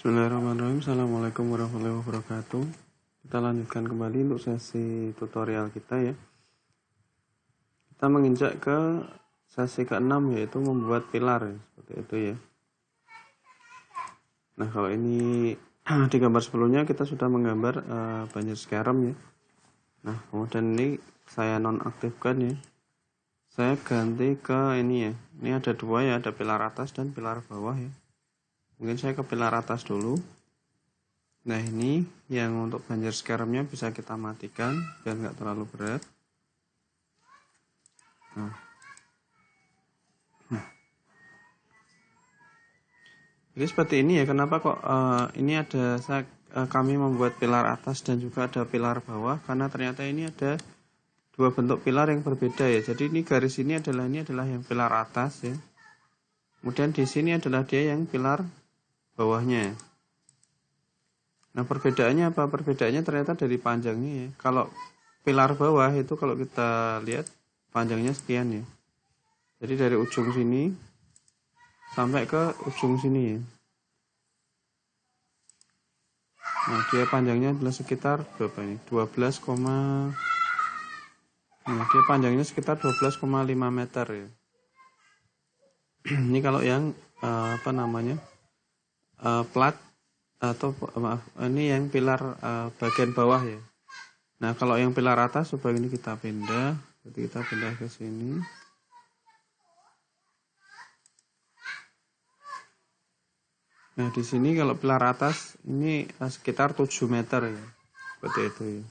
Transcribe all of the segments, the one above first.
Bismillahirrahmanirrahim. Assalamualaikum warahmatullahi wabarakatuh. Kita lanjutkan kembali untuk sesi tutorial kita ya. Kita menginjak ke sesi ke-6 yaitu membuat pilar ya. Seperti itu ya. Nah kalau ini di gambar sebelumnya kita sudah menggambar banjir sekarang ya. Nah kemudian ini saya nonaktifkan ya. Saya ganti ke ini ya. Ini ada dua ya, ada pilar atas dan pilar bawah ya. Mungkin saya ke pilar atas dulu. Nah ini yang untuk banjir scarumnya bisa kita matikan biar nggak terlalu berat. Jadi seperti ini ya. Kenapa kok ini ada kami membuat pilar atas dan juga ada pilar bawah? Karena ternyata ini ada dua bentuk pilar yang berbeda ya. Jadi ini garis ini adalah yang pilar atas ya. Kemudian di sini adalah dia yang pilar bawahnya. Nah perbedaannya apa? Perbedaannya ternyata dari panjangnya ya. Kalau pilar bawah itu kalau kita lihat panjangnya sekian ya. Jadi dari ujung sini sampai ke ujung sini ya. Nah dia panjangnya adalah sekitar berapa ini? 12, nah dia panjangnya sekitar 12,5 meter ya. Ini kalau yang plat atau maaf ini yang pilar bagian bawah ya. Nah kalau yang pilar atas coba ini kita pindah, jadi kita pindah ke sini. Nah di sini kalau pilar atas ini sekitar 7 meter ya, seperti itu ya.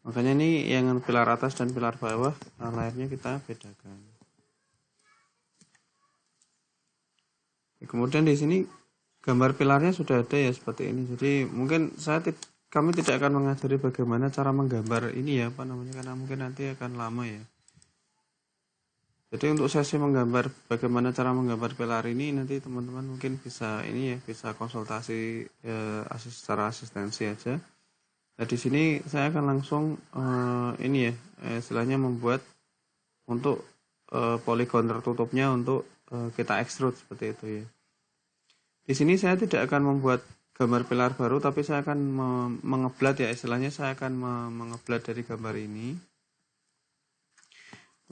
Makanya ini yang pilar atas dan pilar bawah layarnya kita bedakan. Kemudian di sini gambar pilarnya sudah ada ya seperti ini. Jadi mungkin kami tidak akan mengajari bagaimana cara menggambar ini ya, karena mungkin nanti akan lama ya. Jadi untuk sesi menggambar bagaimana cara menggambar pilar ini nanti teman-teman mungkin bisa bisa konsultasi secara asistensi aja. Nah di sini saya akan langsung istilahnya membuat untuk poligon tertutupnya untuk kita extrude seperti itu ya. Di sini saya tidak akan membuat gambar pilar baru, tapi saya akan mengeblat ya, istilahnya saya akan mengeblat dari gambar ini.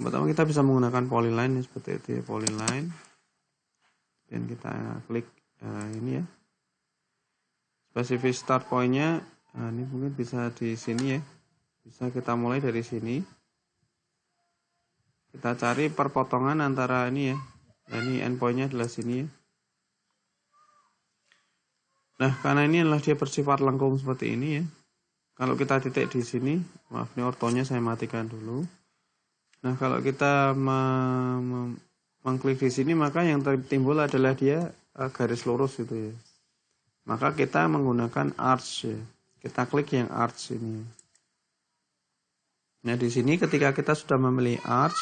Pertama kita bisa menggunakan polyline ya, seperti itu ya, polyline. Dan kita klik ini ya. Specific start point-nya, ini mungkin bisa di sini ya. Bisa kita mulai dari sini. Kita cari perpotongan antara ini ya. Ini endpoint-nya adalah sini ya. Nah, karena ini adalah dia bersifat lengkung seperti ini ya. Kalau kita titik di sini, maaf ini ortonya saya matikan dulu. Nah, kalau kita mengklik di sini, maka yang timbul adalah dia garis lurus gitu ya. Maka kita menggunakan arch ya. Kita klik yang arch ini. Nah, di sini ketika kita sudah memilih arch,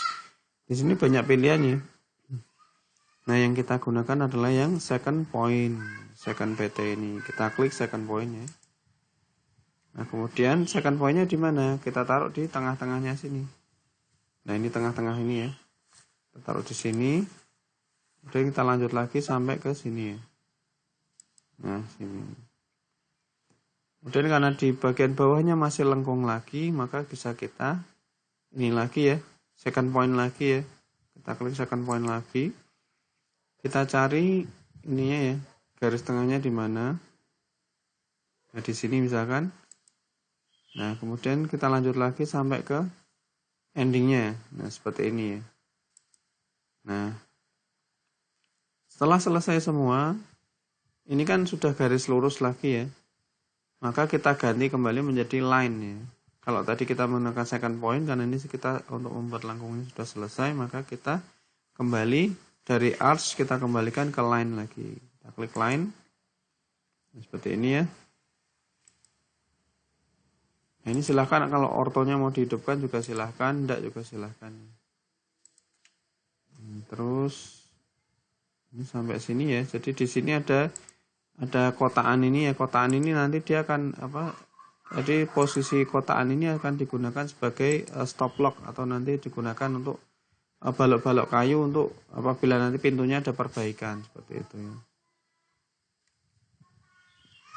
di sini banyak pilihannya. Nah, yang kita gunakan adalah yang second point, second PT ini. Kita klik second point ya. Nah, kemudian second point-nya di mana? Kita taruh di tengah-tengahnya sini. Nah, ini tengah-tengah ini ya. Kita taruh di sini. Kemudian kita lanjut lagi sampai ke sini ya. Nah, sini. Kemudian karena di bagian bawahnya masih lengkung lagi, maka bisa kita ini lagi ya, second point lagi ya. Kita klik second point lagi. Kita cari ininya ya, garis tengahnya di mana. Nah, di sini misalkan. Nah, kemudian kita lanjut lagi sampai ke endingnya. Nah, seperti ini ya. Nah, setelah selesai semua, ini kan sudah garis lurus lagi ya. Maka kita ganti kembali menjadi line ya. Kalau tadi kita menggunakan second point, karena ini kita untuk membuat lengkungnya sudah selesai, maka kita kembali dari arch kita kembalikan ke line lagi. Kita klik line. Nah, seperti ini ya. Nah, ini silahkan kalau ortonya mau dihidupkan juga silahkan, tidak juga silahkan. Terus ini sampai sini ya. Jadi di sini ada kotaan ini ya. Kotaan ini nanti dia akan jadi posisi kotaan ini akan digunakan sebagai stop lock atau nanti digunakan untuk balok-balok kayu untuk apabila nanti pintunya ada perbaikan seperti itu ya.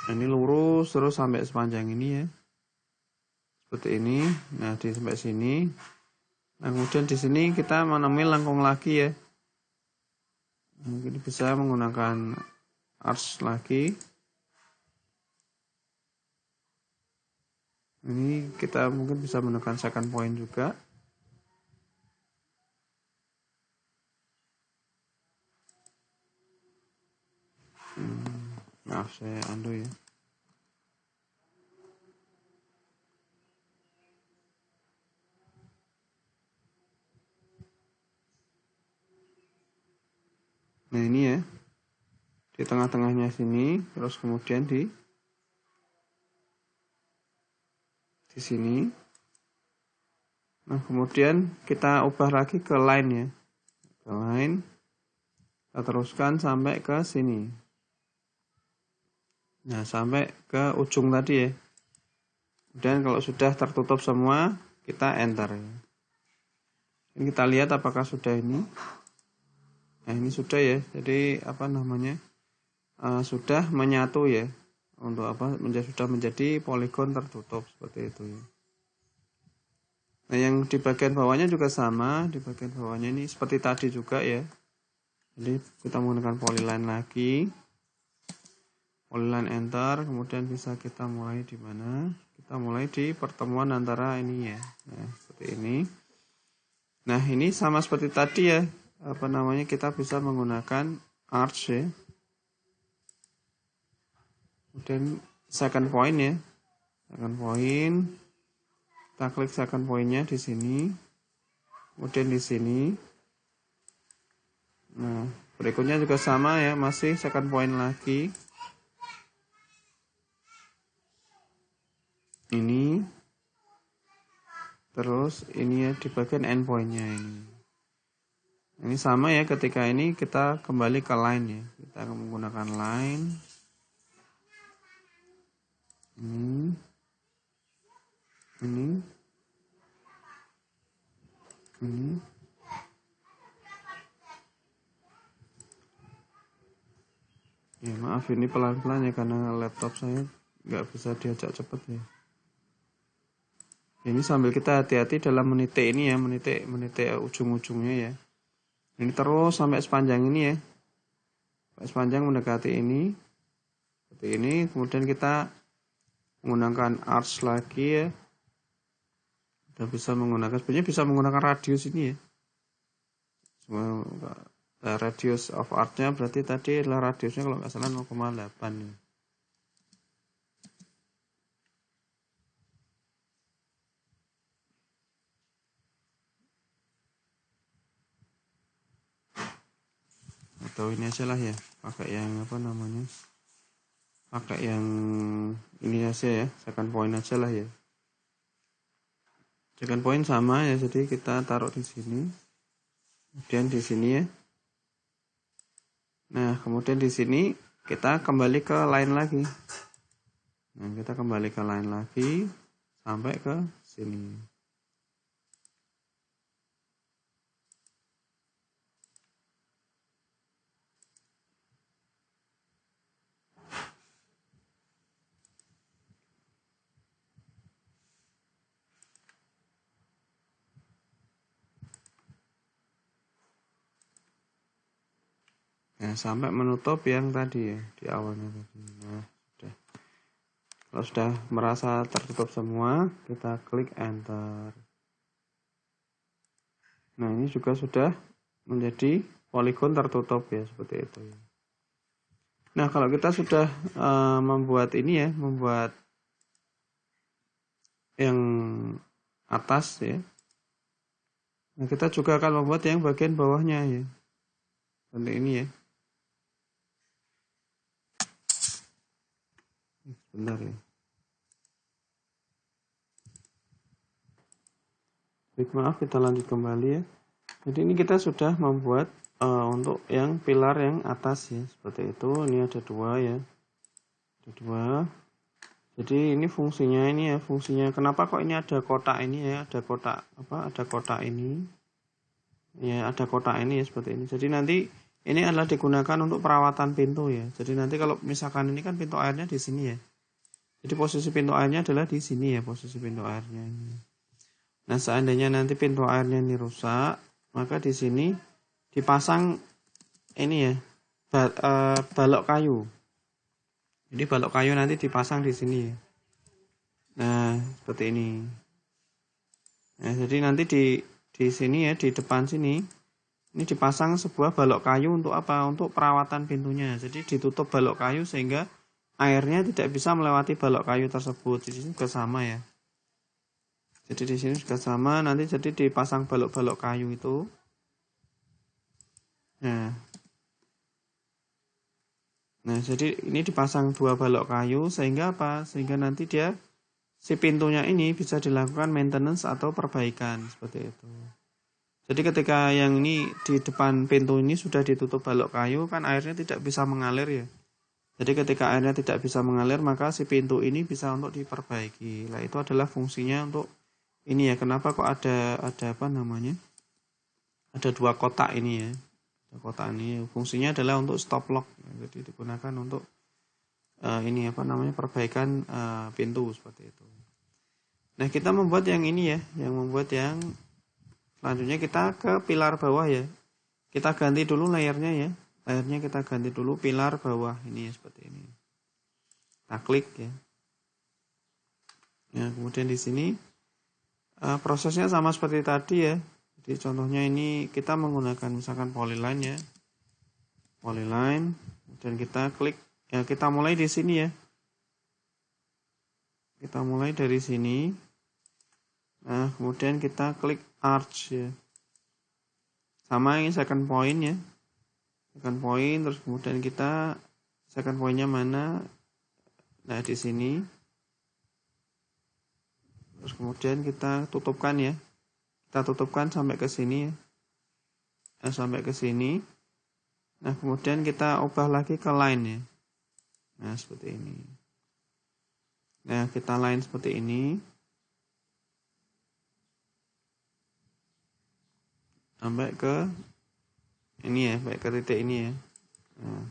Ini lurus terus sampai sepanjang ini ya. Seperti ini. Nah, di sampai sini. Nah, kemudian di sini kita menemui lengkung lagi ya. Mungkin bisa menggunakan arch lagi. Ini kita mungkin bisa menekan second point juga. Maaf, saya undo ya. Nah, ini ya. Di tengah-tengahnya sini, terus kemudian di sini. Nah, kemudian kita ubah lagi ke line ya. Ke line. Kita teruskan sampai ke sini. Nah, sampai ke ujung tadi ya. Dan kalau sudah tertutup semua, kita enter ya. Ini kita lihat apakah sudah ini. Nah, ini sudah ya. Jadi apa namanya? Sudah menyatu ya. Untuk apa? Sudah menjadi poligon tertutup seperti itu ya. Nah, yang di bagian bawahnya juga sama. Di bagian bawahnya ini seperti tadi juga ya. Jadi kita menggunakan polyline lagi. Polyline enter, kemudian bisa kita mulai di mana? Kita mulai di pertemuan antara ini ya. Nah, seperti ini. Nah, ini sama seperti tadi ya. Apa namanya? Kita bisa menggunakan arch ya. Kemudian second point ya. Second point. Kita klik second point-nya di sini. Kemudian di sini. Nah, berikutnya juga sama ya, masih second point lagi. Ini. Terus ini ya di bagian endpoint-nya ini. Ini sama ya, ketika ini kita kembali ke line ya. Kita akan menggunakan line. Ini. Ya maaf ini pelan-pelan ya karena laptop saya nggak bisa diajak cepet ya. Ini sambil kita hati-hati dalam menitik ini ya, menitik ujung-ujungnya ya. Ini terus sampai sepanjang ini ya. Sampai sepanjang mendekati ini. Seperti ini, kemudian kita menggunakan arch lagi ya. Kita bisa menggunakan, sebenarnya bisa menggunakan radius ini ya. Radius of arch-nya berarti tadi adalah radiusnya kalau nggak salah 0,8 ya. Atau ini aja lah ya, pakai yang apa namanya, pakai yang ini aja ya, second point aja lah ya. Second point sama ya, jadi kita taruh di sini, kemudian di sini ya. Nah, kemudian di sini kita kembali ke line lagi. Nah, kita kembali ke line lagi sampai ke sini. Nah, sampai menutup yang tadi ya, di awalnya tadi. Nah, sudah. Kalau sudah merasa tertutup semua, kita klik enter. Nah, ini juga sudah menjadi poligon tertutup ya, seperti itu. Nah, kalau kita sudah membuat ini ya, membuat yang atas ya. Nah, kita juga akan membuat yang bagian bawahnya ya. Seperti ini ya. Sebentar ya. Baik, maaf, kita lanjut kembali ya. Jadi ini kita sudah membuat untuk yang pilar yang atas ya, seperti itu. Ini ada dua ya. Ada dua. Jadi ini fungsinya ini ya, fungsinya kenapa kok ini ada kotak ini ya, ada kotak apa? Ada kotak ini. Ya, ada kotak ini ya seperti ini. Jadi nanti Ini adalah digunakan untuk perawatan pintu ya. Jadi nanti kalau misalkan ini kan pintu airnya di sini ya. Jadi posisi pintu airnya adalah di sini ya, posisi pintu airnya ini. Nah, seandainya nanti pintu airnya ini rusak, maka di sini dipasang ini ya, balok kayu. Jadi balok kayu nanti dipasang di sini ya. Nah, seperti ini. Nah, jadi nanti di sini ya, di depan sini, ini dipasang sebuah balok kayu untuk apa? Untuk perawatan pintunya. Jadi ditutup balok kayu sehingga airnya tidak bisa melewati balok kayu tersebut. Di sini juga sama ya. Jadi di sini juga sama. Nanti jadi dipasang balok-balok kayu itu. Nah, jadi ini dipasang 2 balok kayu sehingga apa? Sehingga nanti si pintunya ini bisa dilakukan maintenance atau perbaikan seperti itu. Jadi ketika yang ini di depan pintu ini sudah ditutup balok kayu, kan airnya tidak bisa mengalir ya. Jadi ketika airnya tidak bisa mengalir, maka si pintu ini bisa untuk diperbaiki. Nah, itu adalah fungsinya untuk ini ya. Kenapa kok ada apa namanya? Ada 2 kotak ini ya. Kotak ini fungsinya adalah untuk stop lock. Jadi digunakan untuk ini apa namanya? Perbaikan pintu seperti itu. Nah, kita membuat yang ini ya, yang membuat yang selanjutnya kita ke pilar bawah ya. Kita ganti dulu layarnya ya. Layarnya kita ganti dulu pilar bawah ini ya, seperti ini. Kita klik ya. Nah, kemudian di sini prosesnya sama seperti tadi ya. Jadi contohnya ini kita menggunakan misalkan polyline ya. Polyline, dan kita klik ya, kita mulai di sini ya. Kita mulai dari sini. Nah, kemudian kita klik arch ya. Sama ini second point ya. Second point, terus kemudian kita second pointnya mana? Nah, di sini. Terus kemudian kita tutupkan ya. Kita tutupkan sampai ke sini ya. Sampai ke sini. Nah, kemudian kita ubah lagi ke line ya. Nah, seperti ini. Nah, kita line seperti ini. Sampai ke ini ya, sampai ke titik ini ya. Nah.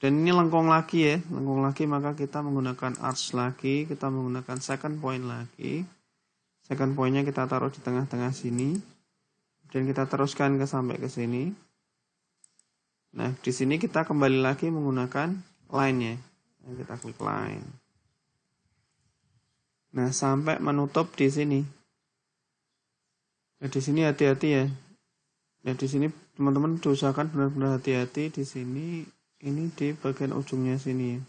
Dan ini lengkung lagi ya, lengkung lagi, maka kita menggunakan arch lagi, kita menggunakan second point lagi. Second pointnya kita taruh di tengah-tengah sini. Dan kita teruskan sampai ke sini. Nah, di sini kita kembali lagi menggunakan line ya. Nah, kita klik line. Nah, sampai menutup di sini. Nah, di sini hati-hati ya. Ya, di sini teman-teman diusahakan benar-benar hati-hati di sini, ini di bagian ujungnya sini.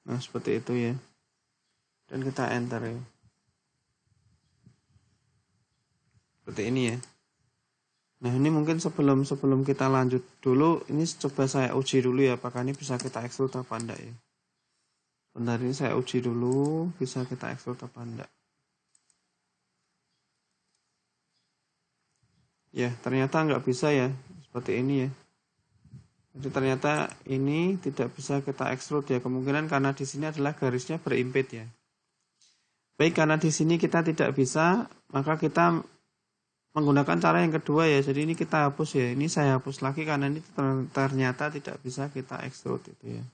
Nah, seperti itu ya. Dan kita enter ya. Seperti ini ya. Nah, ini mungkin sebelum kita lanjut dulu, ini coba saya uji dulu ya, apakah ini bisa kita extrude apa enggak ya. Bentar, ini saya uji dulu, bisa kita extrude apa enggak. Ya, ternyata nggak bisa ya, seperti ini ya. Jadi ternyata ini tidak bisa kita extrude ya, kemungkinan karena di sini adalah garisnya berimpit ya. Baik, karena di sini kita tidak bisa, maka kita menggunakan cara yang kedua ya. Jadi ini kita hapus ya, ini saya hapus lagi karena ini ternyata tidak bisa kita extrude itu ya.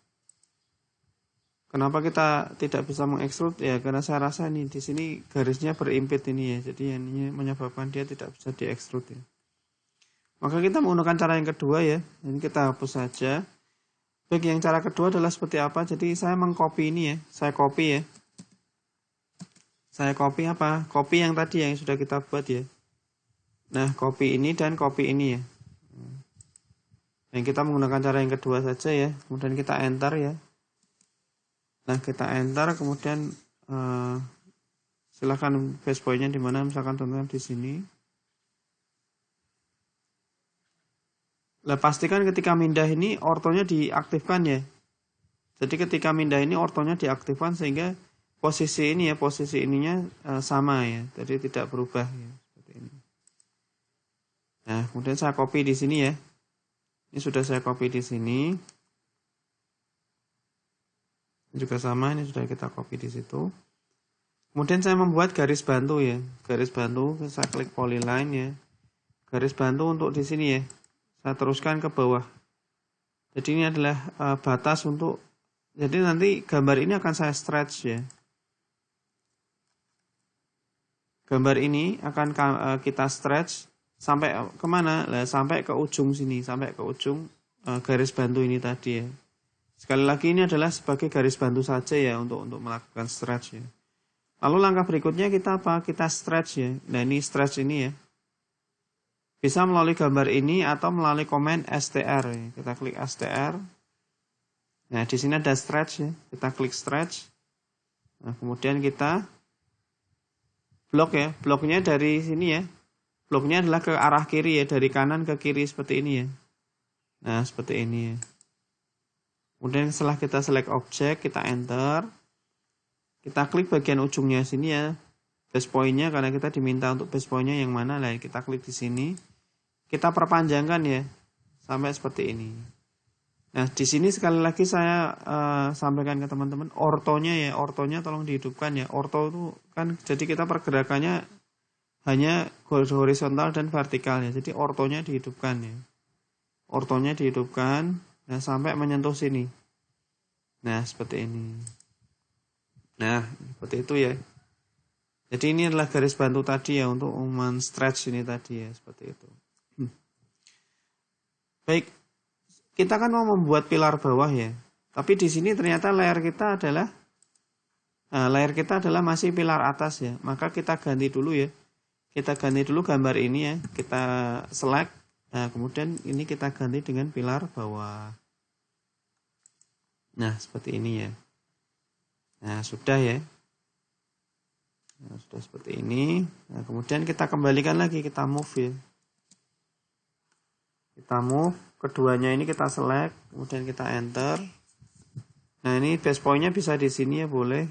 Kenapa kita tidak bisa mengekstrud ya? Karena saya rasa ini di sini garisnya berimpit ini ya. Jadi ini menyebabkan dia tidak bisa diekstrud ya. Maka kita menggunakan cara yang kedua ya. Ini kita hapus saja. Baik, yang cara kedua adalah seperti apa? Jadi saya mengcopy ini ya. Saya copy ya. Saya copy apa? Copy yang tadi yang sudah kita buat ya. Nah, copy ini dan copy ini ya. Yang kita menggunakan cara yang kedua saja ya. Kemudian kita enter ya. Nah, kita enter, kemudian silahkan base point-nya di mana, misalkan teman-teman di sini. Nah, pastikan ketika mindah ini ortonya diaktifkan ya. Jadi ketika mindah ini ortonya diaktifkan sehingga posisi ini ya, posisi ininya sama ya. Jadi tidak berubah ya, seperti ini. Nah, kemudian saya copy di sini ya. Ini sudah saya copy di sini. Ini juga sama, ini sudah kita copy di situ. Kemudian saya membuat garis bantu ya. Garis bantu, saya klik polyline ya. garis bantu untuk di sini ya. Saya teruskan ke bawah. Jadi ini adalah batas untuk, jadi nanti gambar ini akan saya stretch ya. Gambar ini akan kita stretch sampai kemana? Nah, sampai ke ujung sini, sampai ke ujung garis bantu ini tadi ya. Sekali lagi ini adalah sebagai garis bantu saja ya untuk melakukan stretch ya. Lalu langkah berikutnya kita apa? Kita stretch ya. Nah ini stretch ini ya. Bisa melalui gambar ini atau melalui komen str ya. Kita klik str. Nah di sini ada stretch ya. Kita klik stretch. Nah kemudian kita blok ya. Bloknya dari sini ya. Bloknya adalah ke arah kiri ya. Dari kanan ke kiri seperti ini ya. Nah seperti ini ya. Kemudian setelah kita select objek, kita enter. Kita klik bagian ujungnya sini ya. Base point-nya karena kita diminta untuk base point-nya yang mana. Nah kita klik di sini. Kita perpanjangkan ya sampai seperti ini. Nah di sini sekali lagi saya sampaikan ke teman-teman ortonya ya, ortonya tolong dihidupkan ya. Orto itu kan jadi kita pergerakannya hanya horizontal dan vertikal ya. Jadi ortonya dihidupkan ya. Ortonya dihidupkan, nah sampai menyentuh sini. Nah seperti ini. Nah seperti itu ya. Jadi ini adalah garis bantu tadi ya untuk men-stretch ini tadi ya seperti itu. Baik, kita kan mau membuat pilar bawah ya. Tapi di sini ternyata layer kita adalah masih pilar atas ya. Maka kita ganti dulu ya. Kita ganti dulu gambar ini ya. Kita select. Nah, kemudian ini kita ganti dengan pilar bawah. Nah, seperti ini ya. Nah, sudah ya. Nah, sudah seperti ini. Nah, kemudian kita kembalikan lagi, kita move ya. Kita move, keduanya ini kita select, kemudian kita enter. Nah ini base point-nya bisa di sini ya boleh.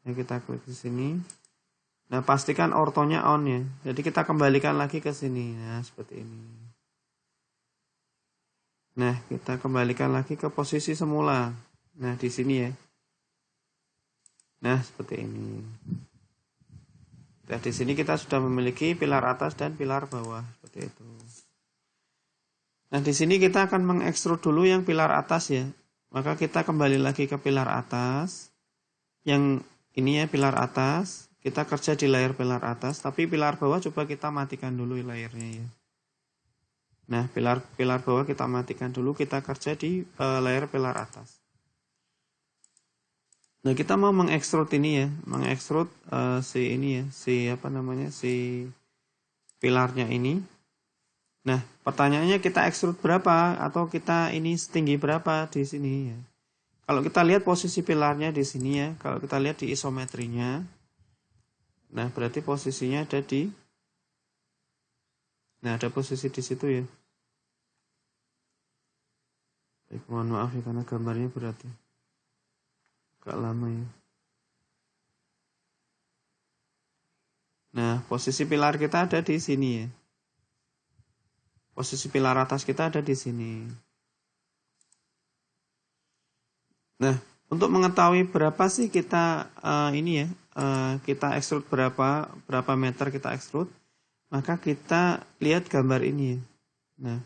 Nah, kita klik di sini. Nah pastikan ortonya on ya. Jadi kita kembalikan lagi ke sini. Nah seperti ini. Nah kita kembalikan lagi ke posisi semula. Nah di sini ya. Nah seperti ini. Nah di sini kita sudah memiliki pilar atas dan pilar bawah seperti itu. Nah, di sini kita akan mengekstrud dulu yang pilar atas ya. Maka kita kembali lagi ke pilar atas. Yang ini ya pilar atas. Kita kerja di layer pilar atas. Tapi pilar bawah coba kita matikan dulu layernya ya. Nah, pilar bawah kita matikan dulu. Kita kerja di layer pilar atas. Nah, kita mau mengekstrud ini ya. Mengekstrud si pilarnya ini. Nah, pertanyaannya kita ekstrud berapa atau kita ini setinggi berapa di sini ya. Kalau kita lihat posisi pilarnya di sini ya, kalau kita lihat di isometrinya. Nah, berarti posisinya ada di ada posisi di situ ya. Baik, mohon maaf ya karena gambarnya berarti agak lama ya. Nah, posisi pilar kita ada di sini ya. Posisi pilar atas kita ada di sini. Nah, untuk mengetahui berapa sih kita kita ekstrud berapa meter kita ekstrud, maka kita lihat gambar ini ya. Nah,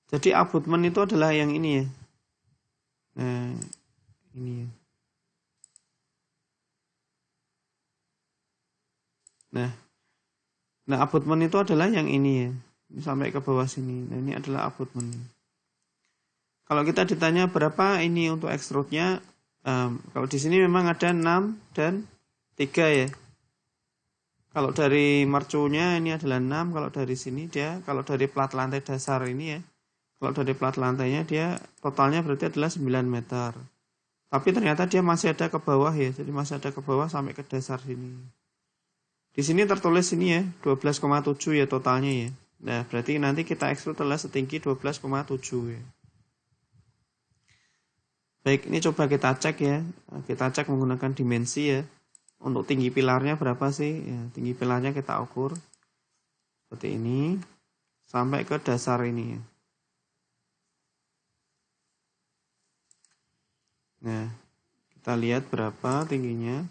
jadi abutment itu adalah yang ini ya. Nah, ini ya. Nah abutment itu adalah yang ini ya. Ini sampai ke bawah sini. Nah, ini adalah abutment. Kalau kita ditanya berapa ini untuk ekstrudnya, kalau di sini memang ada 6 dan 3 ya. Kalau dari mercunya ini adalah 6, kalau dari sini kalau dari plat lantai dasar ini ya, kalau dari plat lantainya dia totalnya berarti adalah 9 meter. Tapi ternyata dia masih ada ke bawah ya, jadi masih ada ke bawah sampai ke dasar sini. Di sini tertulis ini ya, 12,7 ya totalnya ya. Nah, berarti nanti kita ekstrud adalah setinggi 12,7 ya. Baik, ini coba kita cek ya. Kita cek menggunakan dimensi ya. Untuk tinggi pilarnya berapa sih? Ya, tinggi pilarnya kita ukur. Seperti ini. Sampai ke dasar ini ya. Nah, kita lihat berapa tingginya.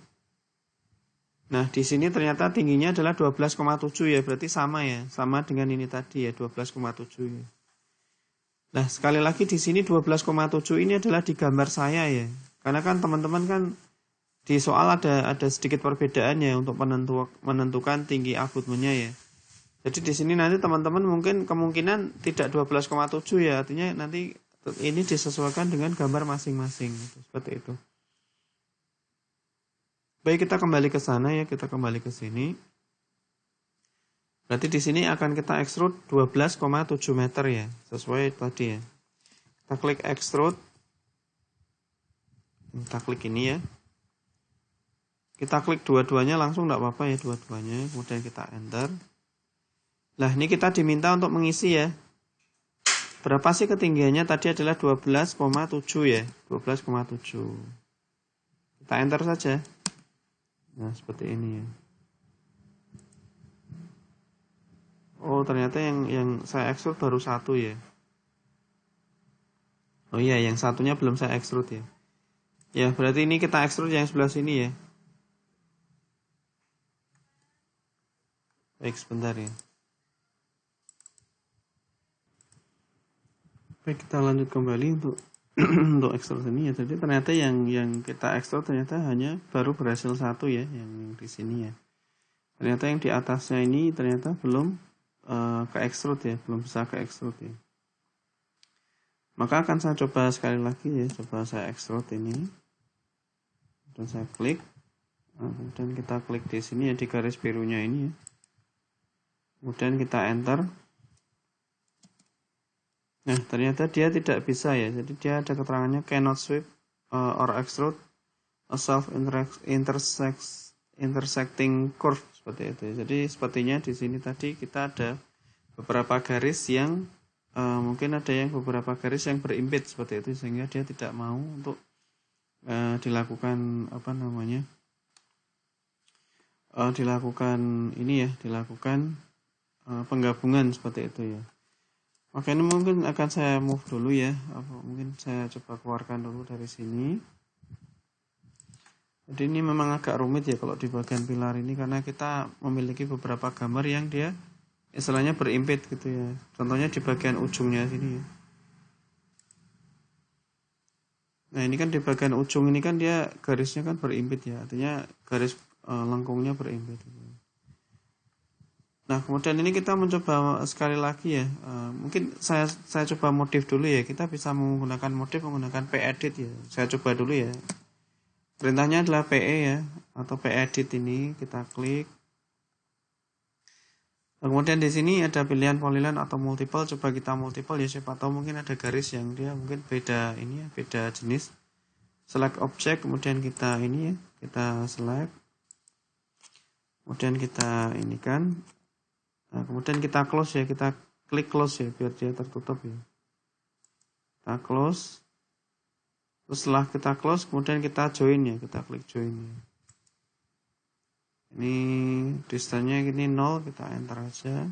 Nah, di sini ternyata tingginya adalah 12,7 ya, berarti sama ya, sama dengan ini tadi ya, 12,7 ya. Nah, sekali lagi di sini 12,7 ini adalah di gambar saya ya. Karena kan teman-teman kan di soal ada sedikit perbedaan ya untuk menentukan tinggi abutmennya ya. Jadi di sini nanti teman-teman mungkin kemungkinan tidak 12,7 ya, artinya nanti ini disesuaikan dengan gambar masing-masing gitu, seperti itu. Baik, kita kembali ke sana ya, kita kembali ke sini. Berarti di sini akan kita extrude 12,7 meter ya, sesuai tadi ya. Kita klik extrude. Kita klik ini ya. Kita klik dua-duanya langsung enggak apa-apa ya, dua-duanya. Kemudian kita enter. Nah, ini kita diminta untuk mengisi ya. Berapa sih ketinggiannya? Tadi adalah 12,7 ya, 12,7. Kita enter saja. Nah, seperti ini ya. Oh, ternyata yang saya extrude baru satu ya. Oh iya, yang satunya belum saya extrude ya. Ya, berarti ini kita extrude yang sebelah sini ya. Baik, sebentar ya. Baik, kita lanjut kembali untuk untuk extrude ini ya. Jadi ternyata yang kita extrude ternyata hanya baru berhasil satu ya, yang di sini ya. Ternyata yang di atasnya ini ternyata belum ke extrude ya, belum bisa ke extrude ya. Maka akan saya coba sekali lagi ya, coba saya extrude ini. Dan saya klik. Kemudian kita klik di sini ya, di garis birunya ini ya. Kemudian kita enter. Nah, ternyata dia tidak bisa ya. Jadi dia ada keterangannya cannot sweep or extrude a self intersecting curve seperti itu. Jadi sepertinya di sini tadi kita ada beberapa garis yang mungkin ada yang beberapa garis yang berimpit seperti itu, sehingga dia tidak mau untuk dilakukan apa namanya? Dilakukan ini ya, dilakukan penggabungan seperti itu ya. Oke, ini mungkin akan saya move dulu ya. Mungkin saya coba keluarkan dulu dari sini. Jadi ini memang agak rumit ya kalau di bagian pilar ini, karena kita memiliki beberapa gambar yang dia istilahnya berimpit gitu ya. Contohnya di bagian ujungnya sini ya. Nah, ini kan di bagian ujung ini kan dia garisnya kan berimpit ya. Artinya garis lengkungnya berimpit. Nah, kemudian ini kita mencoba sekali lagi ya. Mungkin saya coba modif dulu ya. Kita bisa menggunakan modif menggunakan pedit ya. Saya coba dulu ya. Perintahnya adalah PE ya, atau pedit ini kita klik. Kemudian di sini ada pilihan polyline atau multiple. Coba kita multiple ya, siapa tahu mungkin ada garis yang dia mungkin beda ini ya, beda jenis. Select object, kemudian kita ini ya, kita select. Kemudian kita ini kan. Nah, kemudian kita close ya, kita klik close ya, biar dia tertutup ya. Kita close. Terus setelah kita close, kemudian kita join ya, kita klik join ya. Ini distance-nya ini 0, kita enter aja.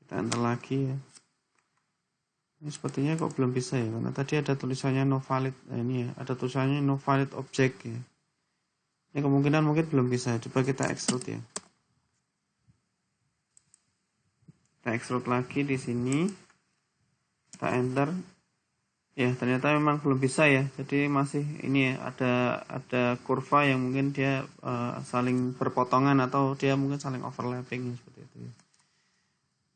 Kita enter lagi ya. Ini sepertinya kok belum bisa ya, karena tadi ada tulisannya no valid. Nah, ini ya, ada tulisannya no valid object ya. Ini kemungkinan mungkin belum bisa. Coba kita extrude ya. Kita extrude lagi di sini. Kita enter. Ya, ternyata memang belum bisa ya. Jadi masih ini ya, ada kurva yang mungkin dia saling berpotongan atau dia mungkin saling overlapping seperti itu ya.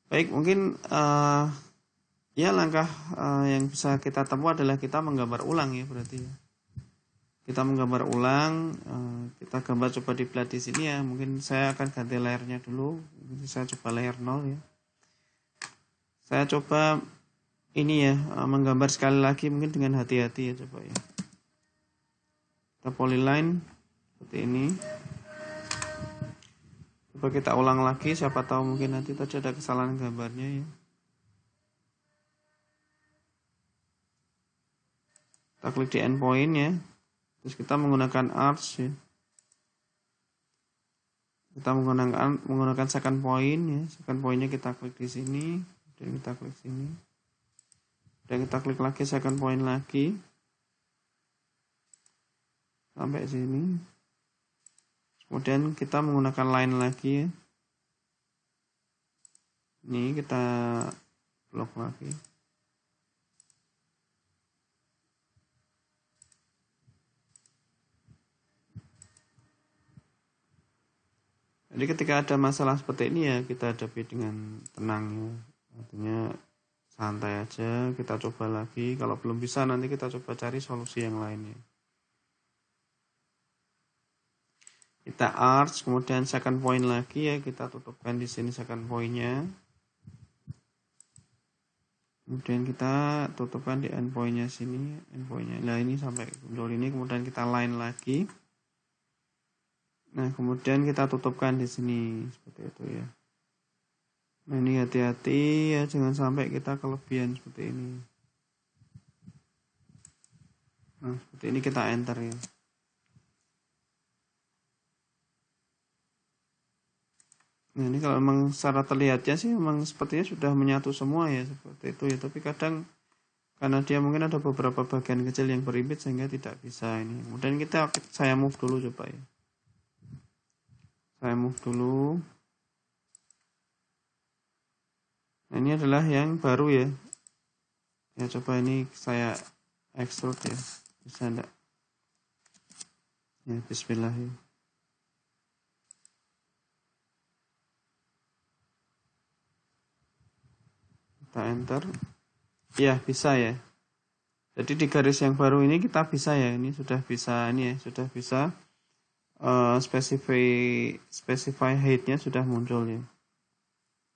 Baik, mungkin ya langkah yang bisa kita tempuh adalah kita menggambar ulang ya berarti ya. Kita menggambar ulang, kita gambar coba di plat di sini ya. Mungkin saya akan ganti layernya dulu. Mungkin saya coba layer 0 ya. Saya coba ini ya, menggambar sekali lagi mungkin dengan hati-hati ya, coba ya. Kita polyline seperti ini. Coba kita ulang lagi, siapa tahu mungkin nanti tadi ada kesalahan gambarnya ya. Kita klik di endpoint ya. Terus kita menggunakan arch ya. Kita menggunakan second point ya. Second pointnya kita klik di sini. Dan kita klik sini. Dan kita klik lagi second point lagi. Sampai sini. Kemudian kita menggunakan line lagi. Ini kita blok lagi. Jadi ketika ada masalah seperti ini ya kita hadapi dengan tenang ya. Artinya santai aja, kita coba lagi. Kalau belum bisa nanti kita coba cari solusi yang lainnya. Kita arch, kemudian second point lagi ya, kita tutupkan di sini second pointnya. Kemudian kita tutupkan di end pointnya sini, end pointnya. Nah ini sampai muncul ini, kemudian kita line lagi. Nah kemudian kita tutupkan di sini seperti itu ya. Nah ini hati-hati ya, jangan sampai kita kelebihan seperti ini. Nah seperti ini kita enter ya. Nah ini kalau memang secara terlihatnya sih memang sepertinya sudah menyatu semua ya seperti itu ya. Tapi kadang karena dia mungkin ada beberapa bagian kecil yang berimpit sehingga tidak bisa ini. Kemudian saya move dulu coba ya. Saya move dulu. Nah, ini adalah yang baru ya. Ya coba ini saya extrude ya. Bisa enggak? Ya bismillah ya. Kita enter. Ya bisa ya. Jadi di garis yang baru ini kita bisa ya. Ini sudah bisa ini ya. Sudah bisa specify height-nya sudah muncul ya.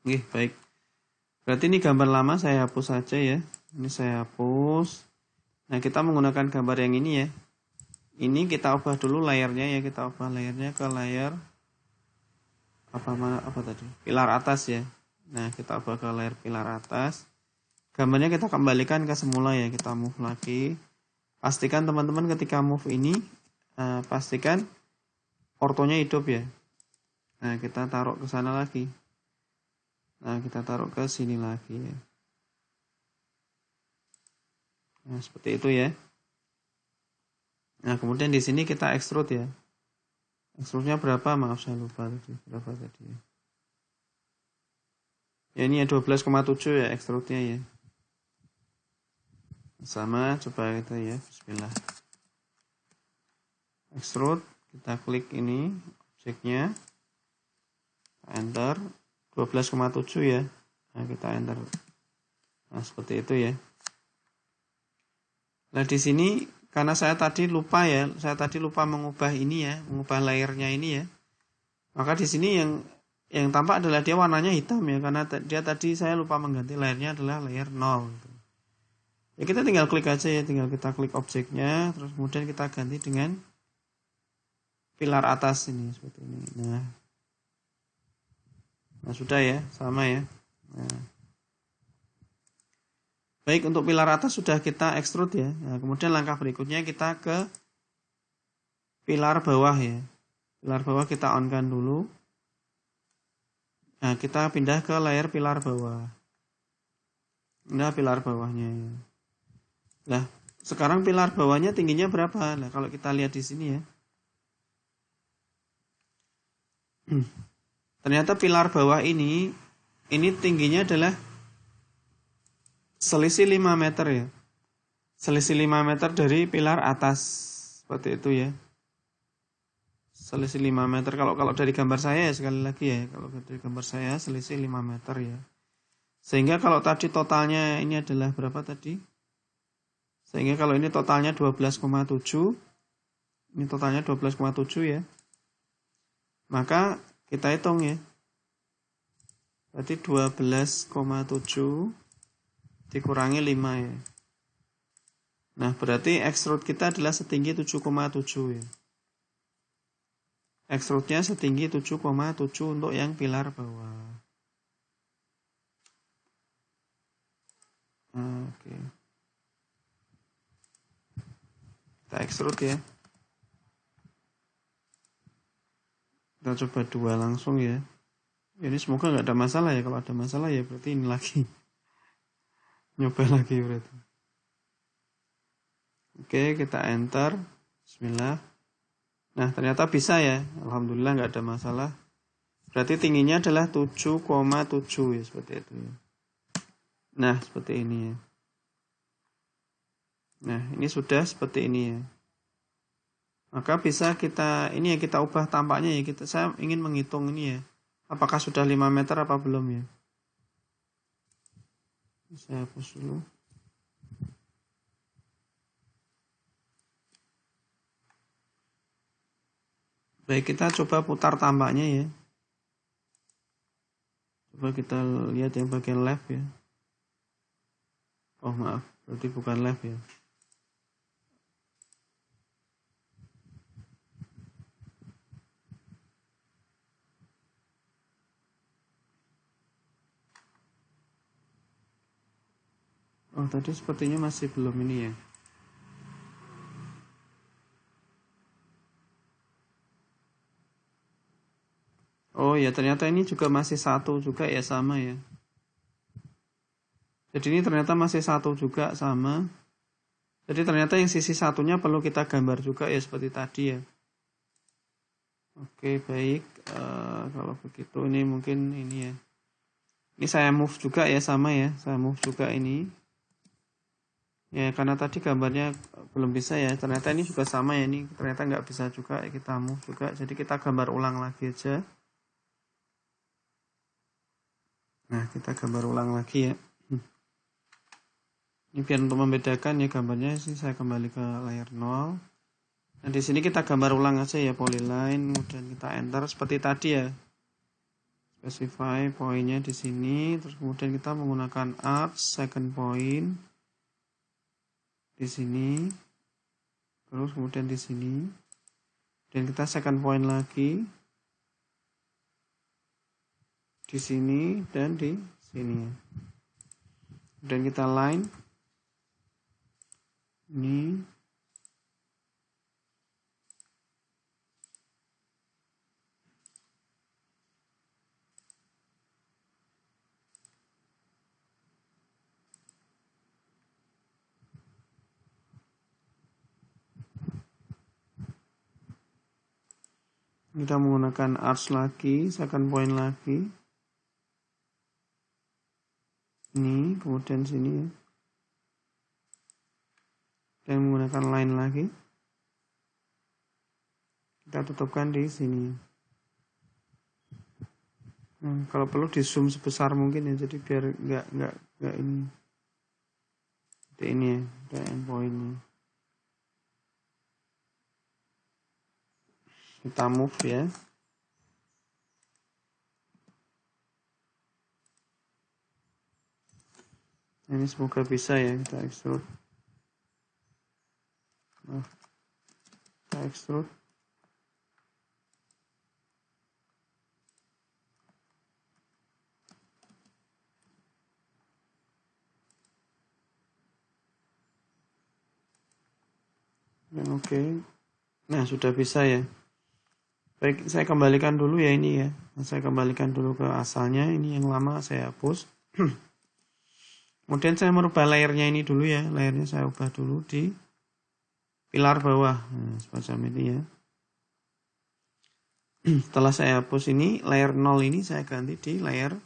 Oke, baik. Berarti ini gambar lama saya hapus saja ya. Ini saya hapus. Nah, kita menggunakan gambar yang ini ya. Ini kita ubah dulu layarnya ya. Kita ubah layarnya ke layar apa tadi? Pilar atas ya. Nah, kita ubah ke layar pilar atas. Gambarnya kita kembalikan ke semula ya. Kita move lagi. Pastikan teman-teman ketika move ini pastikan ortonya hidup ya. Nah, kita taruh ke sana lagi. Nah, kita taruh ke sini lagi ya. Nah, seperti itu ya. Nah, kemudian di sini kita extrude ya. Extrude-nya berapa? Maaf saya lupa tadi. Berapa tadi ya? Ya ini ya 12,7 ya extrude-nya ya. Sama coba kita ya. Bismillah. Extrude. Kita klik ini objeknya, enter 12,7 ya. Nah kita enter. Nah seperti itu ya. Nah di sini karena saya tadi lupa ya, saya tadi lupa mengubah ini ya, mengubah layernya ini ya. Maka di sini yang tampak adalah dia warnanya hitam ya, karena dia tadi saya lupa mengganti layernya adalah layer 0. Ya kita tinggal klik aja ya, tinggal kita klik objeknya, terus kemudian kita ganti dengan pilar atas ini seperti ini. Nah sudah ya, sama ya. Nah. Baik, untuk pilar atas sudah kita extrude ya. Nah, kemudian langkah berikutnya kita ke pilar bawah ya. Pilar bawah kita on-kan dulu. Nah, kita pindah ke layer pilar bawah. Nah, pilar bawahnya ya. Nah, sekarang pilar bawahnya tingginya berapa? Nah, kalau kita lihat di sini ya. Ternyata pilar bawah ini tingginya adalah selisih 5 meter ya. Selisih 5 meter dari pilar atas. Seperti itu ya. Selisih 5 meter. Kalau dari gambar saya ya sekali lagi ya. Kalau dari gambar saya selisih 5 meter ya. Sehingga kalau tadi totalnya ini adalah berapa tadi? Sehingga kalau ini totalnya 12,7. Ini totalnya 12,7 ya. Maka kita hitung ya. Berarti 12,7 dikurangi 5 ya. Nah, berarti extrude kita adalah setinggi 7,7 ya. Extrude-nya setinggi 7,7 untuk yang pilar bawah. Oke. Kita extrude ya. Kita coba 2 langsung ya. Ini semoga nggak ada masalah ya. Kalau ada masalah ya berarti ini lagi. Nyoba lagi berarti. Oke, kita enter. Bismillah. Nah, ternyata bisa ya. Alhamdulillah nggak ada masalah. Berarti tingginya adalah 7,7 ya, seperti itu ya. Nah, seperti ini ya. Nah, ini sudah seperti ini ya. Maka bisa kita ubah tampaknya ya. Saya ingin menghitung ini ya. Apakah sudah 5 meter apa belum ya. Saya hapus dulu. Baik, kita coba putar tampaknya ya. Coba kita lihat yang bagian left ya. Oh maaf, berarti bukan left ya. Oh tadi sepertinya masih belum ini ya. Oh ya, ternyata ini juga masih 1 juga ya, sama ya. Jadi ini ternyata masih 1 juga sama. Jadi ternyata yang sisi satunya perlu kita gambar juga ya, seperti tadi ya. Oke baik, kalau begitu ini mungkin ini ya. Ini saya move juga ya, sama ya. Saya move juga ini. Ya karena tadi gambarnya belum bisa ya. Ternyata ini juga sama ya, ini ternyata nggak bisa juga. Kita move juga. Jadi kita gambar ulang lagi aja. Nah, kita gambar ulang lagi ya. Ini biar untuk membedakan ya gambarnya sih, saya kembali ke layar 0. Nah, di sini kita gambar ulang aja ya, polyline, kemudian kita enter seperti tadi ya. Specify poinnya di sini, terus kemudian kita menggunakan arch second point di sini. Terus kemudian di sini. Dan kita second point lagi di sini dan di sini. Dan kita line ini. Kita menggunakan arch lagi, second point lagi. Ini, kemudian sini ya. Dan menggunakan line lagi. Kita tutupkan di sini. Nah, kalau perlu di zoom sebesar mungkin ya, jadi biar nggak ini. Seperti ini ya, ada endpointnya. Kita move ya. Ini semoga bisa ya, kita extrude. Nah, kita extrude. Dan oke. Nah, sudah bisa ya. Baik, saya kembalikan dulu ya ini ya. Saya kembalikan dulu ke asalnya. Ini yang lama saya hapus. Kemudian saya merubah layernya ini dulu ya. Layernya saya ubah dulu di pilar bawah. Nah, semacam ini ya. Setelah saya hapus ini, layer 0 ini saya ganti di layer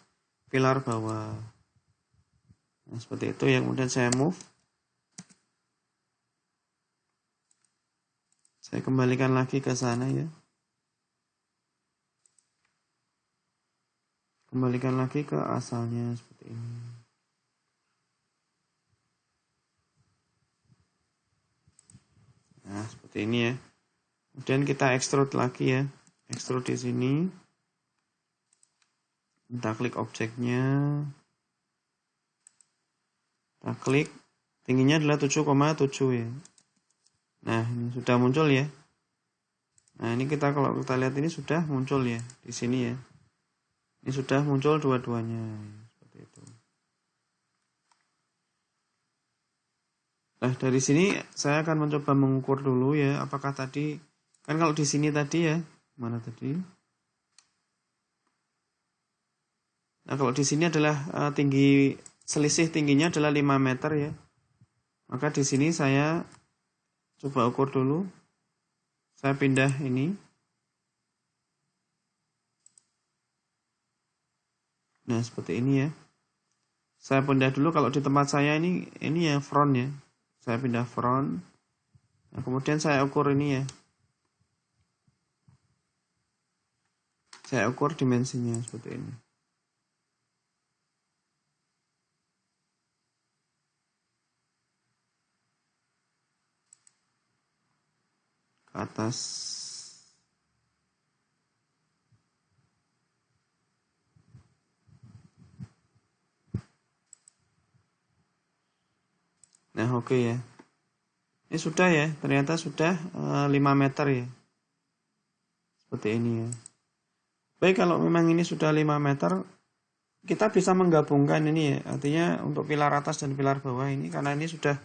pilar bawah. Nah, seperti itu ya. Kemudian saya move. Saya kembalikan lagi ke sana ya. Kembalikan lagi ke asalnya seperti ini. Nah, seperti ini ya. Kemudian kita extrude lagi ya. Extrude di sini. Kita klik objeknya. Kita klik. Tingginya adalah 7,7 ya. Nah, ini sudah muncul ya. Nah, ini kalau kita lihat ini sudah muncul ya di sini ya. Ini sudah muncul dua-duanya seperti itu. Nah, dari sini saya akan mencoba mengukur dulu ya, apakah tadi kan kalau di sini tadi ya, mana tadi? Nah, kalau di sini adalah selisih tingginya adalah 5 meter ya. Maka di sini saya coba ukur dulu. Saya pindah ini. Nah, seperti ini ya. Saya pindah dulu, kalau di tempat saya ini ya front ya. Saya pindah front. Nah, kemudian saya ukur ini ya. Saya ukur dimensinya seperti ini. Ke atas. Nah, oke ya. Ini sudah ya, ternyata sudah 5 meter ya. Seperti ini ya. Baik, kalau memang ini sudah 5 meter, kita bisa menggabungkan ini ya. Artinya untuk pilar atas dan pilar bawah ini, karena ini sudah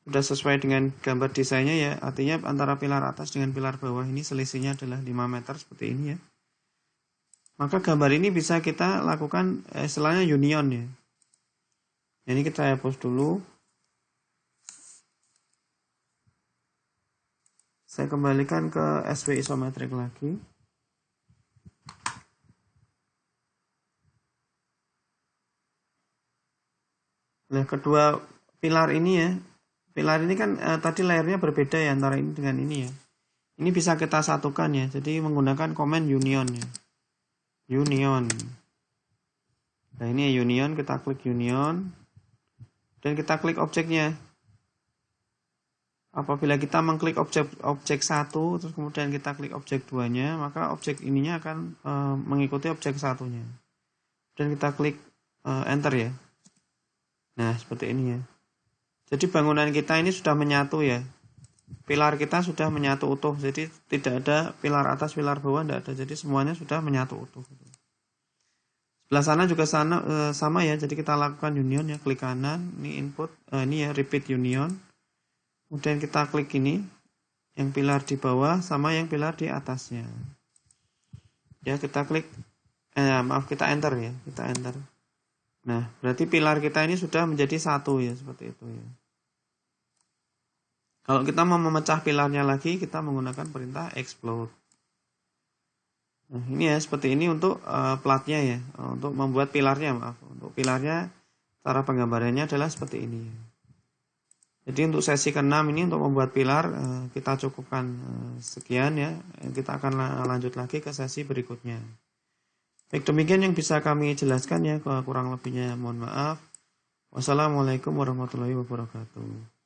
sesuai dengan gambar desainnya ya. Artinya antara pilar atas dengan pilar bawah ini selisihnya adalah 5 meter seperti ini ya. Maka gambar ini bisa kita lakukan istilahnya union ya. Ini kita hapus dulu. Saya kembalikan ke SW isometrik lagi. Nah, kedua pilar ini ya. Pilar ini kan tadi layernya berbeda ya antara ini dengan ini ya. Ini bisa kita satukan ya. Jadi menggunakan command union ya. Union. Nah, ini ya union, kita klik union. Dan kita klik objeknya. Apabila kita mengklik objek 1, terus kemudian kita klik objek 2-nya, maka objek ininya akan mengikuti objek 1-nya. Dan kita klik enter ya. Nah, seperti ini ya. Jadi bangunan kita ini sudah menyatu ya. Pilar kita sudah menyatu utuh. Jadi tidak ada pilar atas, pilar bawah, tidak ada. Jadi semuanya sudah menyatu utuh. Sebelah sana juga sama ya. Jadi kita lakukan union ya, klik kanan, ini input, ini ya repeat union. Kemudian kita klik ini, yang pilar di bawah sama yang pilar di atasnya. Ya, kita klik, kita enter ya, kita enter. Nah, berarti pilar kita ini sudah menjadi satu ya, seperti itu ya. Kalau kita mau memecah pilarnya lagi, kita menggunakan perintah explode. Nah, ini ya, seperti ini untuk platnya ya, untuk membuat pilarnya, untuk pilarnya, cara penggambarannya adalah seperti ini. Jadi untuk sesi ke-6 ini untuk membuat pilar, kita cukupkan sekian ya, kita akan lanjut lagi ke sesi berikutnya. Baik, demikian yang bisa kami jelaskan ya, kurang lebihnya mohon maaf. Wassalamualaikum warahmatullahi wabarakatuh.